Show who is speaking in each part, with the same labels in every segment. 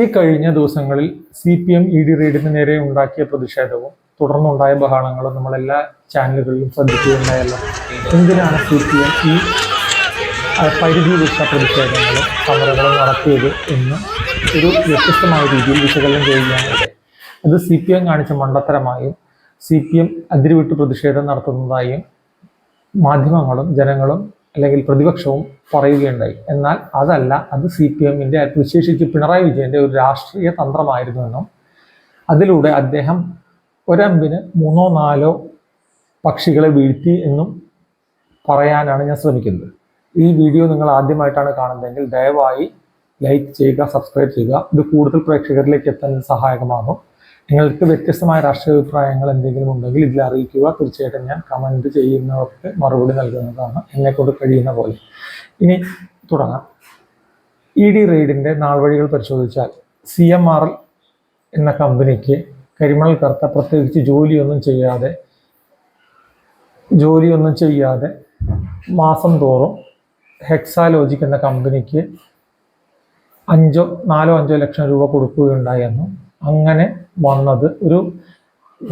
Speaker 1: ഈ കഴിഞ്ഞ ദിവസങ്ങളിൽ CPM ED റെയ്ഡിന് നേരെ ഉണ്ടാക്കിയ പ്രതിഷേധവും തുടർന്നുണ്ടായ ബഹളങ്ങളും നമ്മളെല്ലാ ചാനലുകളിലും ശ്രദ്ധിക്കുകയുണ്ടായല്ലോ. എന്തിനാണ് CPM ഈ പരിധി വിട്ട പ്രതിഷേധങ്ങളും സമരങ്ങളും നടത്തിയത് എന്ന് ഒരു വ്യത്യസ്തമായ രീതിയിൽ വിശകലനം ചെയ്യുകയാണിവിടെ. അത് CPM കാണിച്ച മണ്ടത്തരമായും CPM അതിരുവിട്ട് പ്രതിഷേധം നടത്തുന്നതായും മാധ്യമങ്ങളും ജനങ്ങളും അല്ലെങ്കിൽ പ്രതിപക്ഷവും പറയുകയുണ്ടായി. എന്നാൽ അതല്ല, അത് CPMന്റെ വിശേഷിച്ച് പിണറായി വിജയന്റെ ഒരു രാഷ്ട്രീയ തന്ത്രമായിരുന്നുവെന്നും അതിലൂടെ അദ്ദേഹം ഒരമ്പിന് 3-4 പക്ഷികളെ വീഴ്ത്തി എന്നും പറയാനാണ് ഞാൻ ശ്രമിക്കുന്നത്. ഈ വീഡിയോ നിങ്ങൾ ആദ്യമായിട്ടാണ് കാണുന്നതെങ്കിൽ ദയവായി ലൈക്ക് ചെയ്യുക, സബ്സ്ക്രൈബ് ചെയ്യുക. ഇത് കൂടുതൽ പ്രേക്ഷകരിലേക്ക് എത്താൻ സഹായകമാകും. നിങ്ങൾക്ക് വ്യത്യസ്തമായ രാഷ്ട്രീയ അഭിപ്രായങ്ങൾ എന്തെങ്കിലും ഉണ്ടെങ്കിൽ ഇതിൽ അറിയിക്കുക. തീർച്ചയായിട്ടും ഞാൻ കമൻറ്റ് ചെയ്യുന്നവർക്ക് മറുപടി നൽകുന്നതാണ് എന്നെക്കൊണ്ട് കഴിയുന്ന പോലെ. ഇനി തുടങ്ങാം. ED റെയ്ഡിൻ്റെ നാൾവഴികൾ പരിശോധിച്ചാൽ CMRL എന്ന കമ്പനിക്ക് കരിമണൽ കർത്ത പ്രത്യേകിച്ച് ജോലിയൊന്നും ചെയ്യാതെ മാസം തോറും ഹെക്സാലോജിക് എന്ന കമ്പനിക്ക് 4-5 ലക്ഷം രൂപ കൊടുക്കുകയുണ്ടായെന്നും അങ്ങനെ വന്നത് ഒരു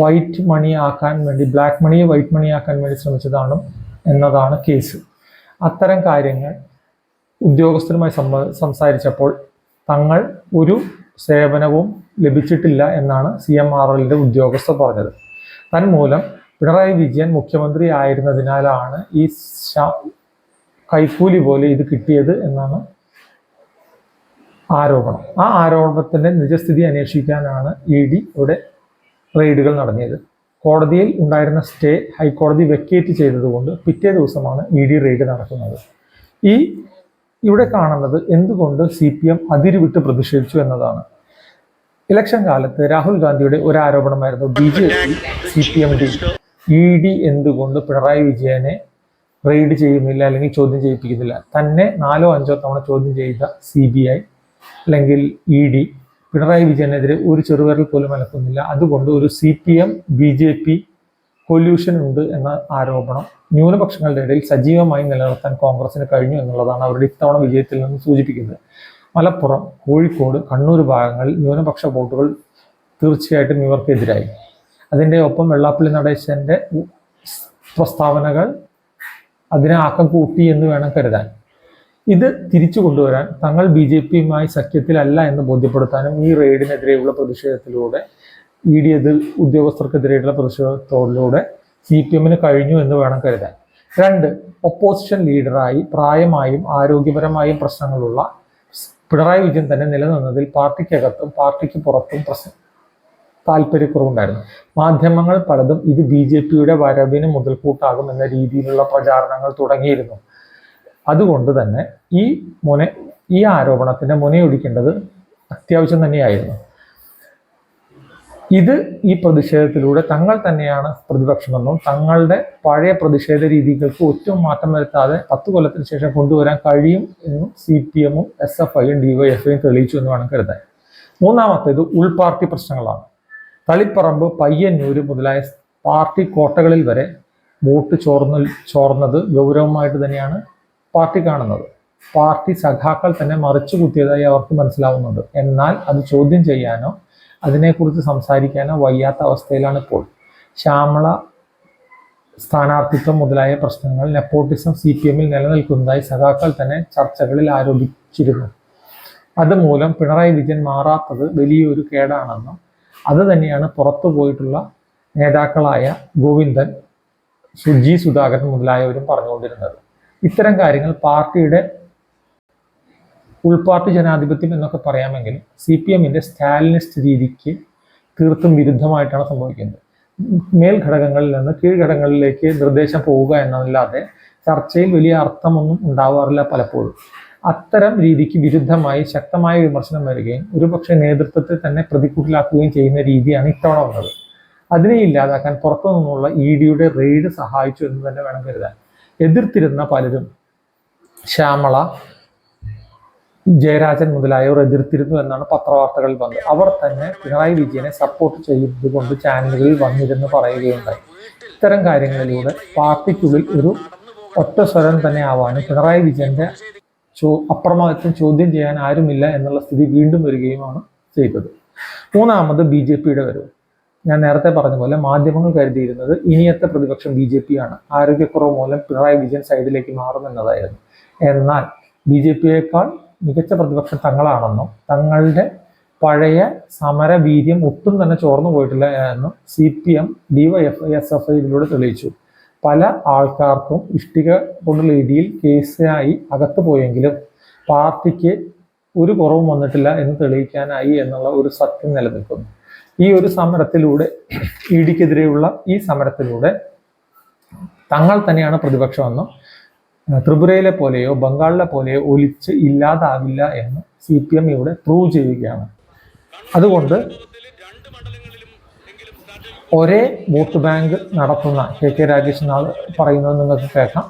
Speaker 1: വൈറ്റ് മണി ആക്കാൻ വേണ്ടി, ബ്ലാക്ക് മണിയെ വൈറ്റ് മണി ആക്കാൻ വേണ്ടി ശ്രമിച്ചതാണ് എന്നതാണ് കേസ്. അത്തരം കാര്യങ്ങൾ ഉദ്യോഗസ്ഥരുമായി സംസാരിച്ചപ്പോൾ തങ്ങൾ ഒരു സേവനവും ലഭിച്ചിട്ടില്ല എന്നാണ് CMRLന്റെ ഉദ്യോഗസ്ഥർ പറഞ്ഞത്. തന്മൂലം പിണറായി വിജയൻ മുഖ്യമന്ത്രി ആയിരുന്നതിനാലാണ് ഈ കൈക്കൂലി പോലെ ഇത് കിട്ടിയത് എന്നാണ് ആരോപണം. ആ ആരോപണത്തിന്റെ നിജസ്ഥിതി അന്വേഷിക്കാനാണ് ED ഇവിടെ റെയ്ഡുകൾ നടത്തിയത്. കോടതിയിൽ ഉണ്ടായിരുന്ന സ്റ്റേ ഹൈക്കോടതി വെക്കേറ്റ് ചെയ്തതുകൊണ്ട് പിറ്റേ ദിവസമാണ് ED റെയ്ഡ് നടക്കുന്നത്. ഇവിടെ കാണുന്നത് എന്തുകൊണ്ട് CPM അതിരുവിട്ട് പ്രതിഷേധിച്ചു എന്നതാണ്. ഇലക്ഷൻ കാലത്ത് രാഹുൽ ഗാന്ധിയുടെ ഒരു ആരോപണമായിരുന്നു BJP CPMD ED എന്തുകൊണ്ട് പിണറായി വിജയനെ റെയ്ഡ് ചെയ്യുന്നില്ല അല്ലെങ്കിൽ ചോദ്യം ചെയ്യിപ്പിക്കുന്നില്ല. തന്നെ 4-5 തവണ ചോദ്യം ചെയ്ത CBI അല്ലെങ്കിൽ ED പിണറായി വിജയനെതിരെ ഒരു ചെറുവിരൽ പോലും അനക്കുന്നില്ല. അതുകൊണ്ട് ഒരു CPM BJP കൊല്യൂഷൻ ഉണ്ട് എന്ന ആരോപണം ന്യൂനപക്ഷങ്ങളുടെ ഇടയിൽ സജീവമായി നിലനിർത്താൻ കോൺഗ്രസിന് കഴിഞ്ഞു എന്നുള്ളതാണ് അവരുടെ ഇത്തവണ വിജയത്തിൽ നിന്ന് സൂചിപ്പിക്കുന്നത്. മലപ്പുറം, കോഴിക്കോട്, കണ്ണൂർ ഭാഗങ്ങളിൽ ന്യൂനപക്ഷ വോട്ടുകൾ തീർച്ചയായിട്ടും ഇവർക്കെതിരായി. അതിൻ്റെ ഒപ്പം വെള്ളാപ്പള്ളി നടേശന്റെ പ്രസ്താവനകൾ അതിനെ ആക്കം കൂട്ടി എന്ന് വേണം കരുതാൻ. ഇത് തിരിച്ചു കൊണ്ടുവരാൻ തങ്ങൾ BJPയുമായി സഖ്യത്തിലല്ല എന്ന് ബോധ്യപ്പെടുത്താനും ഈ റെയ്ഡിനെതിരെയുള്ള പ്രതിഷേധത്തിലൂടെ ED ഉദ്യോഗസ്ഥർക്കെതിരെയുള്ള പ്രതിഷേധത്തോടിലൂടെ CPMന് കഴിഞ്ഞു എന്ന് വേണം കരുതാൻ. 2, ഒപ്പോസിഷൻ ലീഡറായി പ്രായമായും ആരോഗ്യപരമായും പ്രശ്നങ്ങളുള്ള പിണറായി വിജയൻ തന്നെ നിലനിന്നതിൽ പാർട്ടിക്കകത്തും പാർട്ടിക്ക് പുറത്തും താല്പര്യക്കുറവുണ്ടായിരുന്നു. മാധ്യമങ്ങൾ പലതും ഇത് BJPയുടെ വരവിന് മുതൽക്കൂട്ടാകും എന്ന രീതിയിലുള്ള പ്രചാരണങ്ങൾ തുടങ്ങിയിരുന്നു. അതുകൊണ്ട് തന്നെ ഈ ആരോപണത്തിന്റെ മുനയൊടിക്കേണ്ടത് അത്യാവശ്യം തന്നെയായിരുന്നു. ഈ പ്രതിഷേധത്തിലൂടെ തങ്ങൾ തന്നെയാണ് പ്രതിപക്ഷമെന്നും തങ്ങളുടെ പഴയ പ്രതിഷേധ രീതികൾക്ക് ഒട്ടും മാറ്റം വരുത്താതെ 10 കൊല്ലത്തിന് ശേഷം കൊണ്ടുവരാൻ കഴിയും എന്നും CPMും SFIയും DYFIയും തെളിയിച്ചു എന്ന് വേണം കരുതാൻ. മൂന്നാമത്തേത് ഉൾപാർട്ടി പ്രശ്നങ്ങളാണ്. തളിപ്പറമ്പ്, പയ്യന്നൂര് മുതലായ പാർട്ടി കോട്ടകളിൽ വരെ വോട്ട് ചോർന്നത് ഗൗരവമായിട്ട് തന്നെയാണ് പാർട്ടി കാണുന്നത്. പാർട്ടി സഖാക്കൾ തന്നെ മറിച്ചു കുത്തിയതായി അവർക്ക് മനസ്സിലാവുന്നുണ്ട്. എന്നാൽ അത് ചോദ്യം ചെയ്യാനോ അതിനെക്കുറിച്ച് സംസാരിക്കാനോ വയ്യാത്ത അവസ്ഥയിലാണ് ഇപ്പോൾ. ശ്യാമള സ്ഥാനാർത്ഥിത്വം മുതലായ പ്രശ്നങ്ങൾ, നെപ്പോട്ടിസം CPMൽ നിലനിൽക്കുന്നതായി സഖാക്കൾ തന്നെ ചർച്ചകളിൽ ആരോപിച്ചിരുന്നു. അതുമൂലം പിണറായി വിജയൻ മാറാത്തത് വലിയൊരു കേടാണെന്നും അത് തന്നെയാണ് പുറത്തു പോയിട്ടുള്ള നേതാക്കളായ ഗോവിന്ദൻ, G സുധാകരൻ മുതലായവരും പറഞ്ഞുകൊണ്ടിരുന്നത്. ഇത്തരം കാര്യങ്ങൾ പാർട്ടിയുടെ ഉൾപാർട്ടി ജനാധിപത്യം എന്നൊക്കെ പറയാമെങ്കിലും CPMന്റെ സ്റ്റാലിനിസ്റ്റ് രീതിക്ക് തീർത്തും വിരുദ്ധമായിട്ടാണ് സംഭവിക്കുന്നത്. മേൽഘടകങ്ങളിൽ നിന്ന് കീഴ്ഘടകങ്ങളിലേക്ക് നിർദ്ദേശം പോവുക എന്നല്ലാതെ ചർച്ചയിൽ വലിയ അർത്ഥമൊന്നും ഉണ്ടാവാറില്ല പലപ്പോഴും. അത്തരം രീതിക്ക് വിരുദ്ധമായി ശക്തമായ വിമർശനം വരികയും ഒരുപക്ഷെ നേതൃത്വത്തെ തന്നെ പ്രതിക്കൂട്ടിലാക്കുകയും ചെയ്യുന്ന രീതിയാണ് ഇത്തവണ വന്നത്. അതിനെ ഇല്ലാതാക്കാൻ പുറത്തു നിന്നുള്ള EDയുടെ റെയ്ഡ് സഹായിച്ചു എന്ന് തന്നെ വേണം കരുതാൻ. എതിർത്തിരുന്ന പലരും, ശ്യാമള, ജയരാജൻ മുതലായവർ എതിർത്തിരുന്നു എന്നാണ് പത്രവാർത്തകളിൽ വന്നത്. അവർ തന്നെ പിണറായി വിജയനെ സപ്പോർട്ട് ചെയ്തുകൊണ്ട് ചാനലുകളിൽ വന്നിരുന്ന് പറയുകയുണ്ടായി. ഇത്തരം കാര്യങ്ങളിലൂടെ പാർട്ടിക്കുള്ളിൽ ഒരു ഒറ്റ സ്വരം തന്നെ ആവാനും പിണറായി വിജയന്റെ അപ്രമാദിത്വം ചോദ്യം ചെയ്യാൻ ആരുമില്ല എന്നുള്ള സ്ഥിതി വീണ്ടും വരികയുമാണ് ചെയ്തത്. മൂന്നാമത് BJPയുടെ വരവ്. ഞാൻ നേരത്തെ പറഞ്ഞ പോലെ മാധ്യമങ്ങൾ കരുതിയിരുന്നത് ഇനിയത്തെ പ്രതിപക്ഷം BJP ആണ്, ആരോഗ്യക്കുറവ് മൂലം പിണറായി വിജയൻ സൈഡിലേക്ക് മാറുമെന്നതായിരുന്നു. എന്നാൽ BJPയേക്കാൾ മികച്ച പ്രതിപക്ഷം തങ്ങളാണെന്നും തങ്ങളുടെ പഴയ സമരവീര്യം ഒട്ടും തന്നെ ചോർന്നു പോയിട്ടില്ല എന്നും CPM, DYFI, SFI ഇതിലൂടെ തെളിയിച്ചു. പല ആൾക്കാർക്കും ഇഷ്ടിക കൊണ്ടുള്ള ഇടിയിൽ കേസായി അകത്തു പോയെങ്കിലും പാർട്ടിക്ക് ഒരു കുറവും വന്നിട്ടില്ല എന്ന് തെളിയിക്കാനായി എന്നുള്ള ഒരു സത്യം നിലനിൽക്കുന്നു. ഈ ഒരു സമരത്തിലൂടെ, ഇഡിക്കെതിരെയുള്ള ഈ സമരത്തിലൂടെ തങ്ങൾ തന്നെയാണ് പ്രതിപക്ഷമെന്നും ത്രിപുരയിലെ പോലെയോ ബംഗാളിലെ പോലെയോ ഒലിച്ച് ഇല്ലാതാവില്ല എന്ന് CPM ഇവിടെ പ്രൂവ് ചെയ്യുകയാണ്. അതുകൊണ്ട് ഒരേ വോട്ട് ബാങ്ക് നടത്തുന്ന KK രാഗേഷ് പറയുന്നത് നിങ്ങൾക്ക് കേൾക്കാം.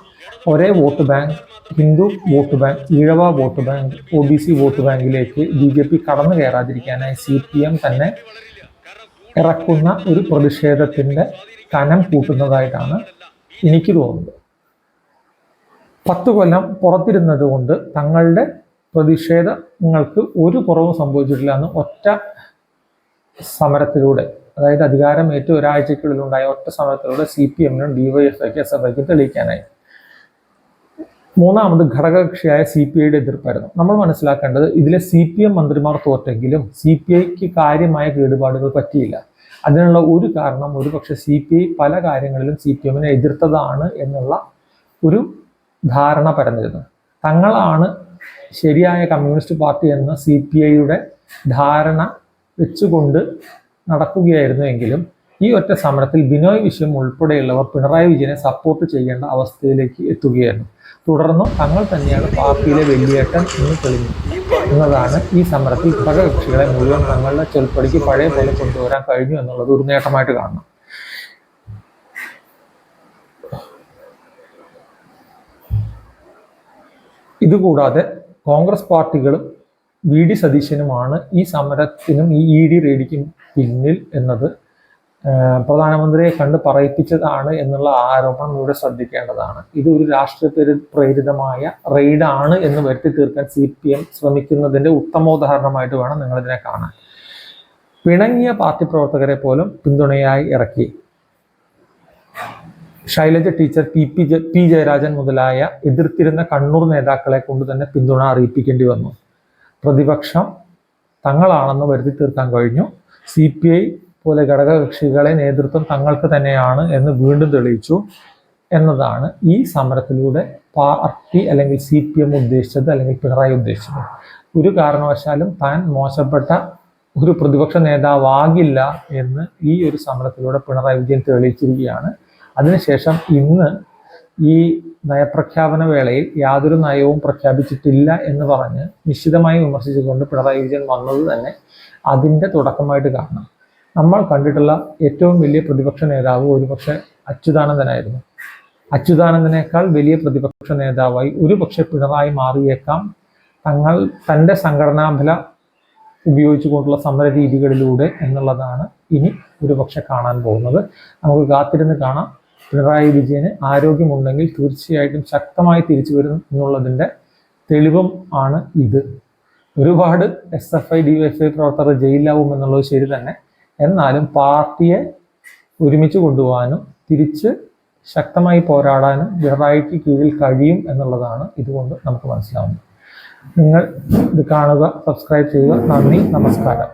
Speaker 1: ഒരേ vote bank, Hindu vote bank, Ezhava vote bank, OBC vote ബാങ്കിലേക്ക് BJP കടന്നു കയറാതിരിക്കാനായി CPM തന്നെ ഇറക്കുന്ന ഒരു പ്രതിഷേധത്തിന്റെ കനം കൂട്ടുന്നതായിട്ടാണ് എനിക്ക് തോന്നുന്നത്. 10 കൊല്ലം പുറത്തിരുന്നത് കൊണ്ട് തങ്ങളുടെ പ്രതിഷേധങ്ങൾക്ക് ഒരു കുറവും സംഭവിച്ചിട്ടില്ല എന്ന് ഒറ്റ സമരത്തിലൂടെ, അതായത് അധികാരമേറ്റ് ഒരാഴ്ചക്കുള്ളിലുണ്ടായ ഒറ്റ സമരത്തിലൂടെ CPM-നും DYFI-ക്കും SFI-ക്കും തെളിയിക്കാനായി. മൂന്നാമത് ഘടകകക്ഷിയായ CPI-യുടെ എതിർപ്പായിരുന്നു. നമ്മൾ മനസ്സിലാക്കേണ്ടത്, ഇതിലെ CPM മന്ത്രിമാർ തോറ്റെങ്കിലും CPI-ക്ക് കാര്യമായ കേടുപാടുകൾ പറ്റിയില്ല. അതിനുള്ള ഒരു കാരണം ഒരുപക്ഷെ CPI പല കാര്യങ്ങളിലും CPM-നെ എതിർത്തതാണ് എന്നുള്ള ഒരു ധാരണ പരന്നിരുന്നു. തങ്ങളാണ് ശരിയായ കമ്മ്യൂണിസ്റ്റ് പാർട്ടി എന്ന CPI-യുടെ ധാരണ വെച്ചുകൊണ്ട് നടക്കുകയായിരുന്നു എങ്കിലും ഈ ഒറ്റ സമരത്തിൽ ബിനോയ് വിശ്വം ഉൾപ്പെടെയുള്ളവർ പിണറായി വിജയനെ സപ്പോർട്ട് ചെയ്യേണ്ട അവസ്ഥയിലേക്ക് എത്തുകയായിരുന്നു. തുടർന്ന് തങ്ങൾ തന്നെയാണ് പാർട്ടിയിലെ വെള്ളിയേട്ടൻ എന്ന് തെളിഞ്ഞു എന്നതാണ് ഈ സമരത്തിൽ ഘടകകക്ഷികളെ മുഴുവൻ തങ്ങളുടെ ചെൽപ്പടിക്ക് പഴയ പോലെ കൊണ്ടുവരാൻ കഴിഞ്ഞു എന്നുള്ളത് ഒരു നേട്ടമായിട്ട് കാണണം. ഇതുകൂടാതെ കോൺഗ്രസ് പാർട്ടികളും VD സതീശനുമാണ് ഈ സമരത്തിനും ഈ ED റെയ്ഡിക്കും പിന്നിൽ എന്നത് പ്രധാനമന്ത്രിയെ കണ്ട് പറയിപ്പിച്ചതാണ് എന്നുള്ള ആരോപണം ഇവിടെ ശ്രദ്ധിക്കേണ്ടതാണ്. ഇത് ഒരു രാഷ്ട്രീയ പ്രേരിതമായ റെയ്ഡാണ് എന്ന് വരുത്തി തീർക്കാൻ CPM ശ്രമിക്കുന്നതിന്റെ ഉത്തമോദാഹരണമായിട്ട് വേണം നിങ്ങളിതിനെ കാണാൻ. പിണങ്ങിയ പാർട്ടി പ്രവർത്തകരെ പോലും പിന്തുണയായി ഇറക്കി. ശൈലജ ടീച്ചർ, P ജയരാജൻ മുതലായ എതിർത്തിരുന്ന കണ്ണൂർ നേതാക്കളെ കൊണ്ട് തന്നെ പിന്തുണ അറിയിപ്പിക്കേണ്ടി വന്നു. പ്രതിപക്ഷം തങ്ങളാണെന്ന് വരുത്തി തീർക്കാൻ കഴിഞ്ഞു. CPI പോലെ ഘടകകക്ഷികളെ നേതൃത്വം തങ്ങൾക്ക് തന്നെയാണ് എന്ന് വീണ്ടും തെളിയിച്ചു എന്നതാണ് ഈ സമരത്തിലൂടെ പാർട്ടി അല്ലെങ്കിൽ CPM ഉദ്ദേശിച്ചത്, അല്ലെങ്കിൽ പിണറായി ഉദ്ദേശിച്ചത്. ഒരു കാരണവശാലും താൻ മോശപ്പെട്ട ഒരു പ്രതിപക്ഷ നേതാവാകില്ല എന്ന് ഈ ഒരു സമരത്തിലൂടെ പിണറായി വിജയൻ തെളിയിച്ചിരിക്കുകയാണ്. അതിനുശേഷം ഇന്ന് ഈ നയപ്രഖ്യാപന വേളയിൽ യാതൊരു നയവും പ്രഖ്യാപിച്ചിട്ടില്ല എന്ന് പറഞ്ഞ് നിശ്ചിതമായി വിമർശിച്ചുകൊണ്ട് പിണറായി വിജയൻ വന്നത് തന്നെ അതിൻ്റെ തുടക്കമായിട്ട് കാണണം. നമ്മൾ കണ്ടിട്ടുള്ള ഏറ്റവും വലിയ പ്രതിപക്ഷ നേതാവ് ഒരുപക്ഷെ അച്യുതാനന്ദനായിരുന്നു. അച്യുതാനന്ദനേക്കാൾ വലിയ പ്രതിപക്ഷ നേതാവായി ഒരുപക്ഷെ പിണറായി മാറിയേക്കാം തൻ്റെ സംഘടനാബല ഉപയോഗിച്ചുകൊണ്ടുള്ള സമര രീതികളിലൂടെ എന്നുള്ളതാണ് ഇനി ഒരുപക്ഷെ കാണാൻ പോകുന്നത്. നമുക്ക് കാത്തിരുന്ന് കാണാം. പിണറായി വിജയന് ആരോഗ്യമുണ്ടെങ്കിൽ തീർച്ചയായിട്ടും ശക്തമായി തിരിച്ചു വരും എന്നുള്ളതിൻ്റെ തെളിവും ആണ് ഇത്. ഒരുപാട് SFI, DYFI പ്രവർത്തകർ ജയിലിലാവും എന്നുള്ളത് ശരി തന്നെ. എന്നാലും പാർട്ടിയെ ഒരുമിച്ച് കൊണ്ടുപോകാനും തിരിച്ച് ശക്തമായി പോരാടാനും പിണറായിക്ക് കീഴിൽ കഴിയും എന്നുള്ളതാണ് ഇതുകൊണ്ട് നമുക്ക് മനസ്സിലാവുന്നത്. നിങ്ങൾ ഇത് കാണുക, സബ്സ്ക്രൈബ് ചെയ്യുക. നന്ദി, നമസ്കാരം.